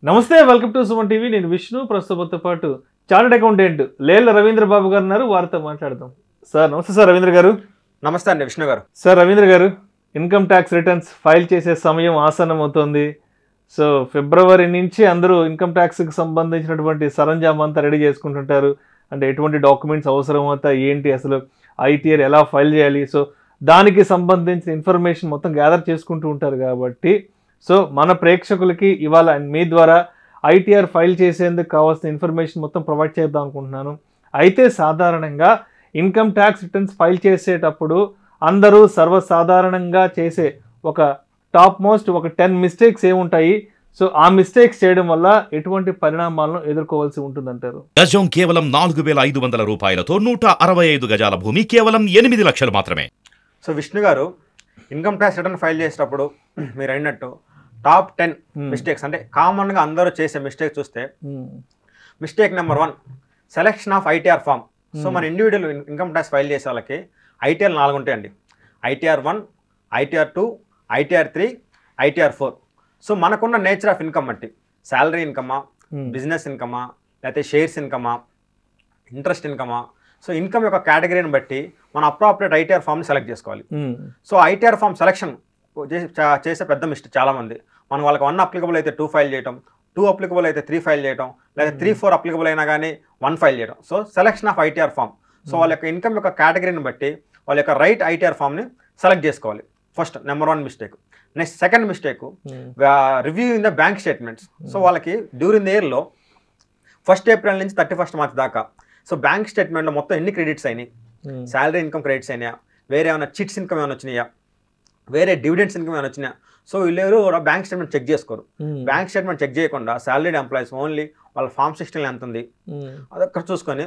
నమస్తే, welcome to Suman TV. నేను విష్ణు. ప్రస్తుతంతో పాటు చార్టెడ్ అకౌంటెంట్ లేళ్ల రవీంద్ర బాబు గారు ఉన్నారు. వారితో మాట్లాడదాం. సార్ నమస్తే. సార్ రవీంద్ర గారు. నమస్తే అండి విష్ణు గారు. సార్ రవీంద్ర గారు, ఇన్కమ్ ట్యాక్స్ రిటర్న్స్ ఫైల్ చేసే సమయం ఆసన్నం అవుతోంది. సో ఫిబ్రవరి నుంచి అందరూ ఇన్కమ్ ట్యాక్స్కి సంబంధించినటువంటి సరంజామా అంతా రెడీ చేసుకుంటుంటారు. అంటే ఎటువంటి డాక్యుమెంట్స్ అవసరం అవుతాయి, ఏంటి, అసలు ఐటీఆర్ ఎలా ఫైల్ చేయాలి, సో దానికి సంబంధించిన ఇన్ఫర్మేషన్ మొత్తం గ్యాదర్ చేసుకుంటూ ఉంటారు. కాబట్టి సో మన ప్రేక్షకులకి ఇవాళ మీ ద్వారా ఐటీఆర్ ఫైల్ చేసేందుకు కావాల్సిన ఇన్ఫర్మేషన్ మొత్తం ప్రొవైడ్ చేద్దాం అనుకుంటున్నాను. అయితే సాధారణంగా ఇన్కమ్ ట్యాక్స్ రిటర్న్స్ ఫైల్ చేసేటప్పుడు అందరూ సర్వసాధారణంగా చేసే ఒక టాప్ మోస్ట్ ఒక 10 మిస్టేక్స్ ఏముంటాయి, సో ఆ మిస్టేక్స్ చేయడం వల్ల ఎటువంటి పరిణామాలను ఎదుర్కోవాల్సి ఉంటుందంటారు? గజం కేవలం 4,500 రూపాయలతో 165 గజాల భూమి కేవలం 8 లక్షలు మాత్రమే. సో విష్ణు గారు, ఇన్కమ్ ట్యాక్స్ రిటర్న్ ఫైల్ చేసేటప్పుడు మీరు అయినట్టు టాప్ 10 మిస్టేక్స్ అంటే కామన్గా అందరూ చేసే మిస్టేక్ చూస్తే, mistake number 1 selection of ITR form. So మన ఇండివిజువల్ ఇన్కమ్ ట్యాక్స్ ఫైల్ చేసే వాళ్ళకి ఐటీఆర్ 4 ఉంటాయండి. ITR 1, ITR 2, ITR 3, ITR 4. So మనకున్న నేచర్ ఆఫ్ ఇన్కమ్ బట్టి శాలరీ ఇన్కమా, బిజినెస్ ఇన్కమా, లేకపోతే షేర్స్ ఇన్కమా, ఇంట్రెస్ట్ ఇన్కమా, సో ఇన్కమ్ యొక్క కేటగిరీని బట్టి మన అప్రాప్రియేట్ ఐటీఆర్ ఫామ్ని సెలెక్ట్ చేసుకోవాలి. సో ఐటీఆర్ ఫామ్ సెలెక్షన్ చేసే పెద్ద మిస్టేక్ చాలామంది. మనం వాళ్ళకి 1 అప్లికబుల్ అయితే 2 ఫైల్ చేయడం, 2 అప్లికబుల్ అయితే 3 ఫైల్ చేయడం, లేదా 3, 4 అప్లికబుల్ అయినా కానీ 1 ఫైల్ చేయడం. So selection of ITR form. So వాళ్ళ యొక్క ఇన్కమ్ యొక్క కేటగిరీని బట్టి వాళ్ళ యొక్క రైట్ ఐటీఆర్ ఫామ్ని సెలెక్ట్ చేసుకోవాలి. First number 1 mistake. Next second mistake, review in the bank statements. So వాళ్ళకి డ్యూరింగ్ ద ఇయర్లో 1 ఏప్రిల్ నుంచి 31 మార్చ్ దాకా సో బ్యాంక్ స్టేట్మెంట్లో మొత్తం ఎన్ని క్రెడిట్స్ అయినాయి, శాలరీ ఇన్కమ్ క్రెడిట్స్ అయినాయా, వేరే ఏమైనా చిట్స్ ఇన్కమ్ ఏమైనా వచ్చినాయా, వేరే డివిడెండ్స్ ఇన్కమ్ ఏమైనా వచ్చినాయా. సో వీళ్ళు కూడా బ్యాంక్ స్టేట్మెంట్ చెక్ చేసుకోరు. బ్యాంక్ స్టేట్మెంట్ చెక్ చేయకుండా శాలరీడ్ ఎంప్లాయీస్ ఓన్లీ వాళ్ళ ఫామ్ 16 ఎంత ఉంది అదొక్కటి చూసుకొని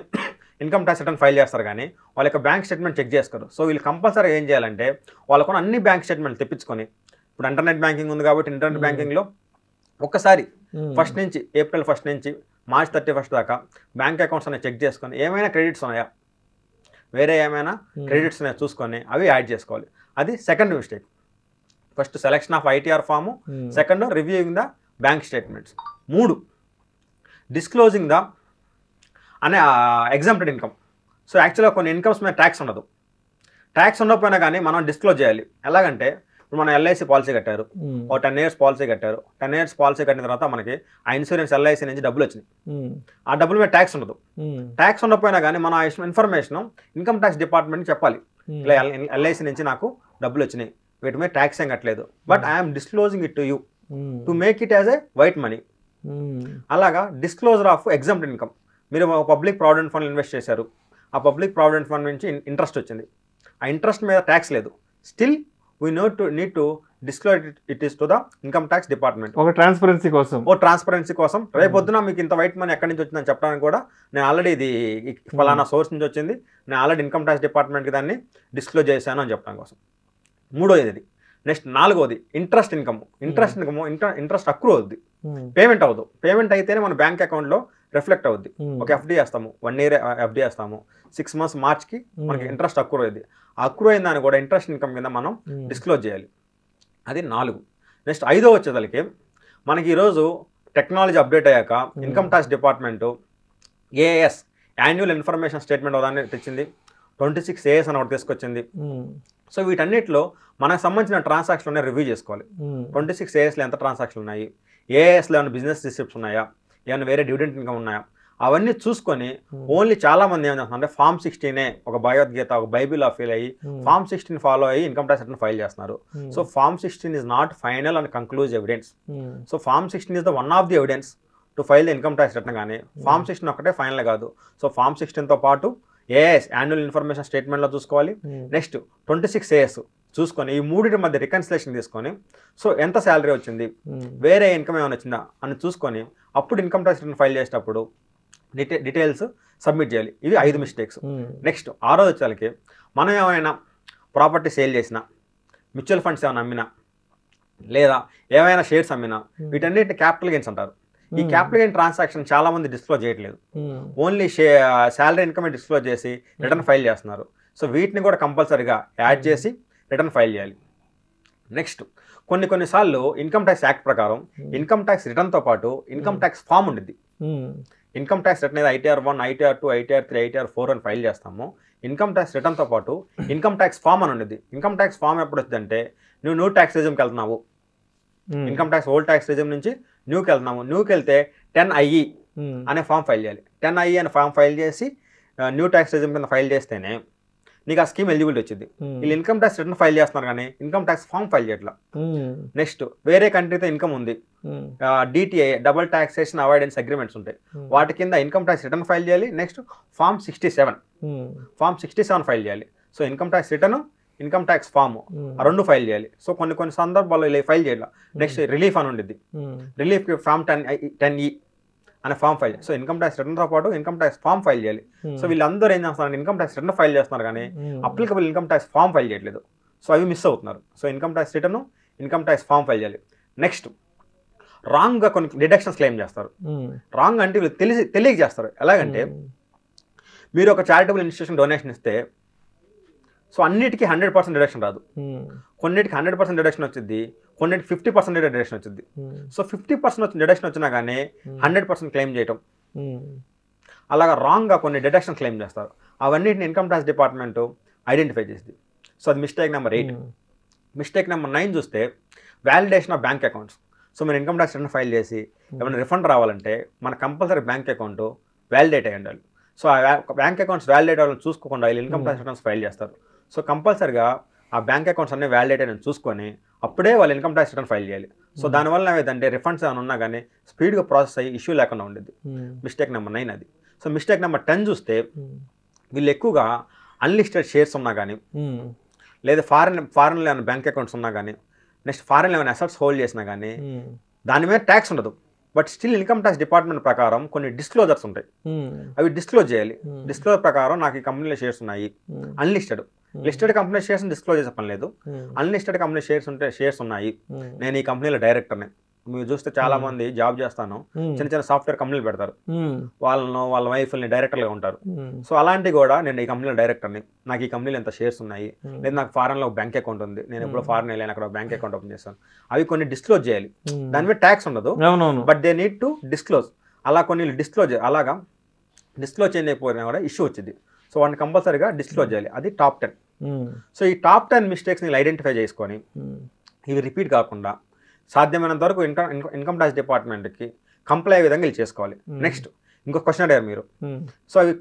ఇన్కమ్ ట్యాక్స్ రిటర్న్ ఫైల్ చేస్తారు, కానీ వాళ్ళ యొక్క బ్యాంక్ స్టేట్మెంట్ చెక్ చేసుకోరు. సో వీళ్ళు కంపల్సరీ ఏం చేయాలంటే వాళ్ళకున్న అన్ని బ్యాంక్ స్టేట్మెంట్ తెప్పించుకొని, ఇప్పుడు ఇంటర్నెట్ బ్యాంకింగ్ ఉంది కాబట్టి ఇంటర్నెట్ బ్యాంకింగ్లో ఒక్కసారి ఫస్ట్ నుంచి ఏప్రిల్ 1 నుంచి మార్చ్ 31 దాకా బ్యాంక్ అకౌంట్స్ అనేవి చెక్ చేసుకొని ఏమైనా క్రెడిట్స్ ఉన్నాయా, వేరే ఏమైనా క్రెడిట్స్ ఉన్నాయా చూసుకొని అవి యాడ్ చేసుకోవాలి. అది second mistake. First selection of ITR form, second reviewing the bank statements, 3 disclosing the అనే ఎగ్జామ్టెడ్ ఇన్కమ్. సో యాక్చువల్గా కొన్ని ఇన్కమ్స్ మీద ట్యాక్స్ ఉండదు. ట్యాక్స్ ఉండకపోయినా కానీ మనం డిస్క్లోజ్ చేయాలి. ఎలాగంటే ఇప్పుడు మనం ఎల్ఐసి పాలసీ కట్టారు, ఒక 10 years పాలసీ కట్టారు. 10 years పాలసీ కట్టిన తర్వాత మనకి ఆ ఇన్సూరెన్స్ ఎల్ఐసి నుంచి డబ్బులు వచ్చినాయి. ఆ డబ్బుల మీద ట్యాక్స్ ఉండదు. ట్యాక్స్ ఉండకపోయినా కానీ మన ఇన్ఫర్మేషన్ ఇన్కమ్ ట్యాక్స్ డిపార్ట్మెంట్కి చెప్పాలి. ఇలా ఎల్ఐసి నుంచి నాకు డబ్బులు వచ్చినాయి, వీటి మీద ట్యాక్స్ ఏం కట్టలేదు, but I'm disclosing it to you to make it as a white money. అలాగా డిస్క్లోజర్ ఆఫ్ ఎగ్జామ్టెడ్ ఇన్కమ్. మీరు పబ్లిక్ ప్రావిడెంట్ ఫండ్ ఇన్వెస్ట్ చేశారు, ఆ పబ్లిక్ ప్రావిడెంట్ ఫండ్ నుంచి ఇంట్రెస్ట్ వచ్చింది, ఆ ఇంట్రెస్ట్ మీద ట్యాక్స్ లేదు, still we need to disclose it is to the income tax department. ఒక ట్రాన్స్పరెన్సీ కోసం. రేపొద్దున మీకు ఇంత వైట్ మనీ ఎక్కడి నుంచి వచ్చిందని చెప్పడానికి కూడా నేను ఆల్రెడీ ఇది ఫలానా సోర్స్ నుంచి వచ్చింది, నేను ఆల్రెడీ ఇన్కమ్ ట్యాక్స్ డిపార్ట్మెంట్కి దాన్ని డిస్క్లోజ్ చేశాను అని చెప్పడం కోసం. 3వది. నెక్స్ట్ 4వది ఇంట్రెస్ట్ ఇన్కమ్. ఇంట్రెస్ట్ అక్రూ అవుద్ది, పేమెంట్ అవ్వదు. పేమెంట్ అయితేనే మన బ్యాంక్ అకౌంట్లో రిఫ్లెక్ట్ అవుద్ది. ఒక ఎఫ్డీ వేస్తాము, 1 year ఎఫ్డీ వేస్తాము, 6 months మార్చ్కి మనకి ఇంట్రెస్ట్ అక్రూ అయింది. అక్రూ అయిన దాన్ని కూడా ఇంట్రెస్ట్ ఇన్కమ్ కింద మనం డిస్క్లోజ్ చేయాలి. అది 4. నెక్స్ట్ 5వ వచ్చేసరికి మనకి ఈరోజు టెక్నాలజీ అప్డేట్ అయ్యాక income tax department AS annual information statement ఒకదాన్ని తెచ్చింది, 26 AS అని ఒకటి తీసుకొచ్చింది. సో వీటన్నిటిలో మనకు సంబంధించిన ట్రాన్సాక్షన్లు రివ్యూ చేసుకోవాలి. 26 ASలో ఎంత ట్రాన్సాక్షన్లు ఉన్నాయి, ఏఎస్లో ఏమైనా బిజినెస్ రిసిప్ట్స్ ఉన్నాయా, ఏమైనా వేరే డివిడెంట్ ఇన్కమ్ ఉన్నాయా, అవన్నీ చూసుకొని ఓన్లీ చాలా మంది ఏం చేస్తున్నారంటే ఫామ్ 16 ఒక భగవద్గీత, ఒక బైబిల్ ఫీల్ అయ్యి ఫామ్ 16 ఫాలో అయ్యి ఇన్కమ్ ట్యాక్స్ రిటర్న్ ఫైల్ చేస్తున్నారు. So form 16 is not final and conclusive evidence. So form 16 is the one of the evidence to file the income tax return, కానీ form 16 ఒకటే final కాదు. So form 16తో పాటు as annual information స్టేట్మెంట్లో చూసుకోవాలి. Next 26 AS చూసుకొని ఈ 3 మధ్య reconciliation తీసుకొని, so ఎంత శాలరీ వచ్చింది, వేరే ఇన్కమ్ ఏమైనా వచ్చిందా అని చూసుకొని అప్పుడు ఇన్కమ్ ట్యాక్స్ రిటర్న్ ఫైల్ చేసేటప్పుడు డీటెయిల్స్ సబ్మిట్ చేయాలి. ఇవి 5 మిస్టేక్స్. నెక్స్ట్ 6వ వచ్చేసరికి మనం ఏమైనా ప్రాపర్టీ సేల్ చేసినా, మ్యూచువల్ ఫండ్స్ ఏమైనా అమ్మినా, లేదా ఏమైనా షేర్స్ అమ్మినా, వీటన్నిటిని క్యాపిటల్ గెయిన్స్ అంటారు. ఈ క్యాపిటల్ గెయిన్ ట్రాన్సాక్షన్ చాలా మంది డిస్క్లోజ్ చేయట్లేదు, ఓన్లీ శాలరీ ఇన్కమ్ డిస్క్లోజ్ చేసి రిటర్న్ ఫైల్ చేస్తున్నారు. సో వీటిని కూడా కంపల్సరీగా యాడ్ చేసి రిటర్న్ ఫైల్ చేయాలి. నెక్స్ట్ కొన్నిసార్లు ఇన్కమ్ ట్యాక్స్ యాక్ట్ ప్రకారం ఇన్కమ్ ట్యాక్స్ రిటర్న్తో పాటు ఇన్కమ్ ట్యాక్స్ ఫామ్ ఉండిద్ది. ఇన్కమ్ ట్యాక్స్ రిటర్న్ అనేది ITR 1, ITR 2, ITR 3, ITR 4 అని ఫైల్ చేస్తాము. ఇన్కమ్ ట్యాక్స్ రిటర్న్తో పాటు ఇన్కమ్ ట్యాక్స్ ఫామ్ అని ఉండేది. ఇన్కమ్ ట్యాక్స్ ఫామ్ ఎప్పుడు వచ్చిందంటే నువ్వు న్యూ ట్యాక్స్ రిజిమ్కి వెళ్తున్నావు, income tax old tax regime నుంచి న్యూకి వెళ్తున్నాము. న్యూకి వెళ్తే 10IE అనే ఫామ్ ఫైల్ చేయాలి. 10IE అనే ఫామ్ ఫైల్ చేసి న్యూ ట్యాక్స్ రిజిమ్ కింద ఫైల్ చేస్తేనే నీకు ఆ స్కీమ్ ఎలిజిబిలిటీ వచ్చింది. వీళ్ళు ఇన్కమ్ ట్యాక్స్ రిటర్న్ ఫైల్ చేస్తున్నారు కానీ ఇన్కమ్ ట్యాక్స్ ఫామ్ ఫైల్ చేయట్లా. నెక్స్ట్ వేరే కంట్రీతో ఇన్కమ్ ఉంది, DTA double taxation avoidance agreements ఉంటాయి, వాటి కింద ఇన్కమ్ ట్యాక్స్ రిటర్న్ ఫైల్ చేయాలి. నెక్స్ట్ ఫామ్ 67 ఫైల్ చేయాలి. So income tax return, income tax form ఆ రెండు ఫైల్ చేయాలి. సో కొన్ని సందర్భాల్లో ఇలా ఫైల్ చేయాలి. నెక్స్ట్ రిలీఫ్ అని ఉండిద్ది, రిలీఫ్ ఫామ్ 10E అనే form file. So income tax రిటర్న్తో పాటు ఇన్కమ్ ట్యాక్స్ ఫామ్ ఫైల్ చేయాలి. సో వీళ్ళందరూ ఏం చేస్తున్నారు, ఇన్కమ్ ట్యాక్స్ రిటర్న్ ఫైల్ చేస్తున్నారు కానీ applicable income tax form file చేయట్లేదు. సో అవి మిస్ అవుతున్నారు. So income tax return, income tax form file చేయాలి. నెక్స్ట్ రాంగ్గా కొన్ని డిడక్షన్స్ క్లెయిమ్ చేస్తారు. రాంగ్ అంటే వీళ్ళు తెలియక చేస్తారు. ఎలాగంటే మీరు ఒక చారిటబుల్ ఇన్స్టిట్యూషన్ డొనేషన్ ఇస్తే సో అన్నిటికీ 100% డిడక్షన్ రాదు. కొన్నిటికి 100% డిడక్షన్ వచ్చింది, కొన్నిటికి 50% డిడక్షన్ వచ్చింది. సో 50% వచ్చిన డిడక్షన్ వచ్చినా కానీ 100% క్లెయిమ్ చేయటం, అలాగా రాంగ్గా కొన్ని డిడక్షన్ క్లెయిమ్ చేస్తారు. అవన్నిటిని ఇన్కమ్ ట్యాక్స్ డిపార్ట్మెంట్ ఐడెంటిఫై చేసింది. సో అది మిస్టేక్ నెంబర్ 8. మిస్టేక్ నెంబర్ 9 చూస్తే validation of bank accounts. So మీరు ఇన్కమ్ ట్యాక్స్ రిటర్న్ ఫైల్ చేసి ఏమైనా రిఫండ్ రావాలంటే మన కంపల్సరీ బ్యాంక్ అకౌంట్ వ్యాలిడేట్ అయ్యి ఉండాలి. సో ఆ బ్యాంక్ అకౌంట్స్ వ్యాలిడేట్ అవ్వాలని చూసుకోకుండా వీళ్ళు ఇన్కమ్ ట్యాక్స్ రిటర్న్స్ ఫైల్ చేస్తారు. సో కంపల్సరీగా ఆ బ్యాంక్ అకౌంట్స్ అన్నీ వ్యాలిడేట్ అని చూసుకొని అప్పుడే వాళ్ళు ఇన్కమ్ ట్యాక్స్ రిటర్న్ ఫైల్ చేయాలి. సో దానివల్ల ఏదంటే రిఫండ్స్ ఏమైనా ఉన్నా కానీ స్పీడ్గా ప్రాసెస్ అయ్యి ఇష్యూ లేకుండా ఉండేది. మిస్టేక్ నెంబర్ 9 అది. సో మిస్టేక్ నెంబర్ 10 చూస్తే వీళ్ళు ఎక్కువగా అన్లిస్టెడ్ షేర్స్ ఉన్నా కానీ, లేదా ఫారెన్లో ఏమైనా బ్యాంక్ అకౌంట్స్ ఉన్నా కానీ, నెక్స్ట్ ఫారెన్లో ఏమైనా అసెట్స్ హోల్డ్ చేసినా కానీ దాని మీద ట్యాక్స్ ఉండదు. But still income tax department ప్రకారం కొన్ని డిస్క్లోజర్స్ ఉంటాయి, అవి డిస్క్లోజ్ చేయాలి. డిస్క్లోజర్ ప్రకారం నాకు ఈ కంపెనీలో షేర్స్ ఉన్నాయి, unlisted. Listed company shares disclose చేసే పని లేదు. అన్లిస్టెడ్ కంపెనీ షేర్స్ ఉన్నాయి, నేను ఈ కంపెనీలో డైరెక్టర్ని. మీరు చూస్తే చాలా మంది జాబ్ చేస్తాను, చిన్న సాఫ్ట్వేర్ కంపెనీలు పెడతారు, వాళ్ళ వైఫ్ని డైరెక్టర్గా ఉంటారు. సో అలాంటివి కూడా నేను ఈ కంపెనీలో డైరెక్టర్ని, నాకు ఈ కంపెనీలో ఎంత షేర్స్ ఉన్నాయి, లేదా నాకు ఫారెన్లో ఒక బ్యాంక్ అకౌంట్ ఉంది, నేను ఎప్పుడో ఫారెన్ వెళ్ళాను అక్కడ బ్యాంక్ అకౌంట్ ఓపెన్ చేస్తాను, అవి కొన్ని డిస్క్లోజ్ చేయాలి. దాని మీద ట్యాక్స్ ఉండదు, but they need to disclose. అలా కొన్ని అలాగా డిస్క్లోజ్ చేయకపోయినా కూడా ఇష్యూ వచ్చింది. సో వాటిని కంపల్సరీగా డిస్క్లోజ్ చేయాలి. అది టాప్ 10. సో ఈ టాప్ 10 మిస్టేక్స్ని ఐడెంటిఫై చేసుకొని ఇవి రిపీట్ కాకుండా సాధ్యమైనంత వరకు ఇన్కమ్ ట్యాక్స్ డిపార్ట్మెంట్కి కంప్లై అయ్యే విధంగా వీళ్ళు చేసుకోవాలి. నెక్స్ట్ ఇంకో క్వశ్చన్ అడిగారు మీరు. సో అవి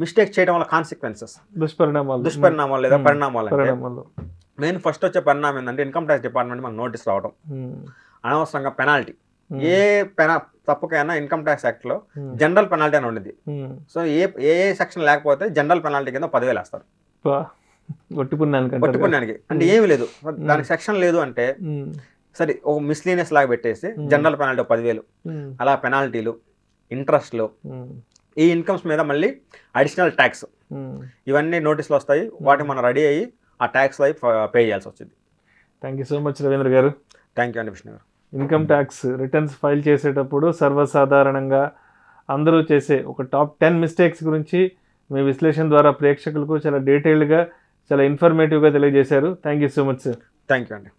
మిస్టేక్ చేయడం వల్ల కాన్సిక్వెన్సెస్, దుష్పరిణామాలు లేదా పరిణామాలు అంటే మెయిన్ ఫస్ట్ వచ్చే పరిణామం ఏంటంటే ఇన్కమ్ ట్యాక్స్ డిపార్ట్మెంట్ మనకు నోటీస్ రావడం, అనవసరంగా పెనాల్టీ. ఏ తప్పుకైనా ఇన్కమ్ ట్యాక్స్ యాక్ట్లో జనరల్ పెనాల్టీ అని ఉండేది. సో ఏ సెక్షన్ లేకపోతే జనరల్ పెనాల్టీ కింద 10,000 వేస్తారు. ఒట్టిపుణ్యానికి అంటే ఏమి లేదు, దానికి సెక్షన్ లేదు అంటే సరే ఒక మిస్లీనియస్ లాగా పెట్టేసి జనరల్ పెనాల్టీ 10,000, అలా పెనాల్టీలు, ఇంట్రెస్ట్లు, ఈ ఇన్కమ్స్ మీద మళ్ళీ అడిషనల్ ట్యాక్స్, ఇవన్నీ నోటీసులు వస్తాయి. వాటిని మనం రెడీ అయ్యి ఆ ట్యాక్స్ అవి పే చేయాల్సి వచ్చింది. Thank you so much Ravindra గారు. థ్యాంక్ యూ అండి విష్ణు గారు. ఇన్కమ్ ట్యాక్స్ రిటర్న్స్ ఫైల్ చేసేటప్పుడు సర్వసాధారణంగా అందరూ చేసే ఒక టాప్ 10 మిస్టేక్స్ గురించి మీ విశ్లేషణ ద్వారా ప్రేక్షకులకు చాలా డీటెయిల్డ్గా, చాలా ఇన్ఫర్మేటివ్గా తెలియజేశారు. Thank you so much sir. Thank you అండి.